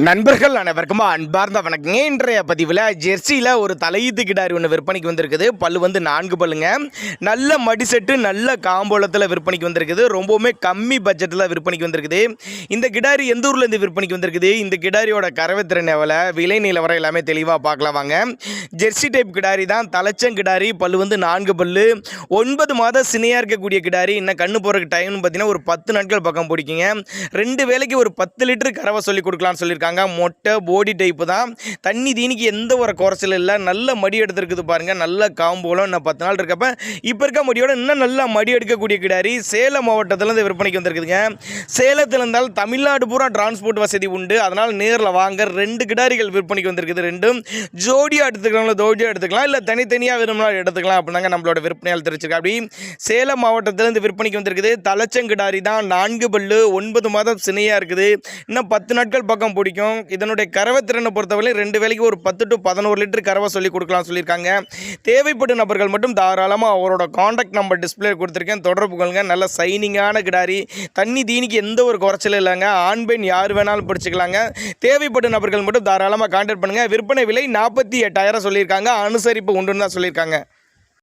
நண்பர்கள் அனைவருக்கும் அன்பார்ந்த வணக்கங்க. இன்றைய பதிவில் ஜெர்சியில் ஒரு தலையீத்து கிடாரி ஒன்று விற்பனைக்கு வந்திருக்குது. பல்லு வந்து 4 பல்லுங்க. நல்ல மடிசெட்டு நல்ல காம்போலத்தில் விற்பனைக்கு வந்திருக்குது. ரொம்பவுமே கம்மி பட்ஜெட்டில் விற்பனைக்கு வந்திருக்குது. இந்த கிடாரி எந்த ஊர்லேருந்து விற்பனைக்கு வந்திருக்குது, இந்த கிடாரியோட கறவைத்திறன் எவ்வளோ, விலை நிலவரம் எல்லாமே தெளிவாக பார்க்கலாம் வாங்க. ஜெர்சி டைப் கிடாரி தான், தலைச்சங்கிடாரி, பல்லு வந்து 4 பல்லு, 9 மாதம் சினையாக இருக்கக்கூடிய கிடாரி. இன்னும் கண்ணு போகிறக்கு டைம்னு பார்த்தீங்கன்னா ஒரு 10 நாட்கள் பக்கம் பிடிக்குங்க. 2 வேலைக்கு ஒரு 10 லிட்டர் கறவை சொல்லி கொடுக்கலாம்னு சொல்லியிருக்காங்க. மொட்டை போடி டைப்பு தான். தண்ணி தீனிக்கு எந்த ஒரு குறைச்சல் இல்லை. நல்ல மடி எடுத்துருக்குது பாருங்க. நல்ல காம்போலம். இன்னும் 10 நாள் இருக்கப்ப இப்போ இருக்க மடியோட இன்னும் நல்லா மடி எடுக்கக்கூடிய கிடாரி சேலம் மாவட்டத்திலேருந்து விற்பனைக்கு வந்திருக்குதுங்க. சேலத்தில் இருந்தாலும் தமிழ்நாடு பூரா டிரான்ஸ்போர்ட் வசதி உண்டு. அதனால் நேரில் வாங்க. 2 கிடாரிகள் விற்பனைக்கு வந்திருக்குது. ரெண்டும் ஜோடியாக எடுத்துக்கலாம், ஜோடியாக எடுத்துக்கலாம், இல்லை தனித்தனியாக விரும்பினாலும் எடுத்துக்கலாம் அப்படின்னாங்க நம்மளோட விற்பனையால் தெரிஞ்சிருக்கா. அப்படி சேலம் மாவட்டத்திலேருந்து விற்பனைக்கு வந்திருக்குது. தலைச்சங்கிடாரி தான், 4 பல்லு, 9 மாதம் சினையாக இருக்குது. இன்னும் 10 நாட்கள் பக்கம் பிடிக்கும். இதனுடைய கறவை திறனை பொறுத்தவரை 2 வேலைக்கு ஒரு 10 to 11 லிட்டர் கறவை சொல்லி கொடுக்கலாம் சொல்லியிருக்காங்க. தேவைப்படும் நபர்கள் மட்டும் தாராளமாக அவரோட காண்டாக்ட் நம்பர் டிஸ்பிளே கொடுத்துருக்கேன், தொடர்பு கொள்ளுங்க. நல்ல சைனிங்கான கிடாரி. தண்ணி தீனிக்கு எந்த ஒரு குறைச்சலும் இல்லைங்க. ஆண் பெண் யார் வேணாலும் பிடிச்சிக்கலாங்க. தேவைப்படும் நபர்கள் மட்டும் தாராளமாக கான்டாக்ட் பண்ணுங்கள். விற்பனை விலை 48,000 சொல்லியிருக்காங்க. அனுசரிப்பு உண்டுன்னு தான் சொல்லியிருக்காங்க.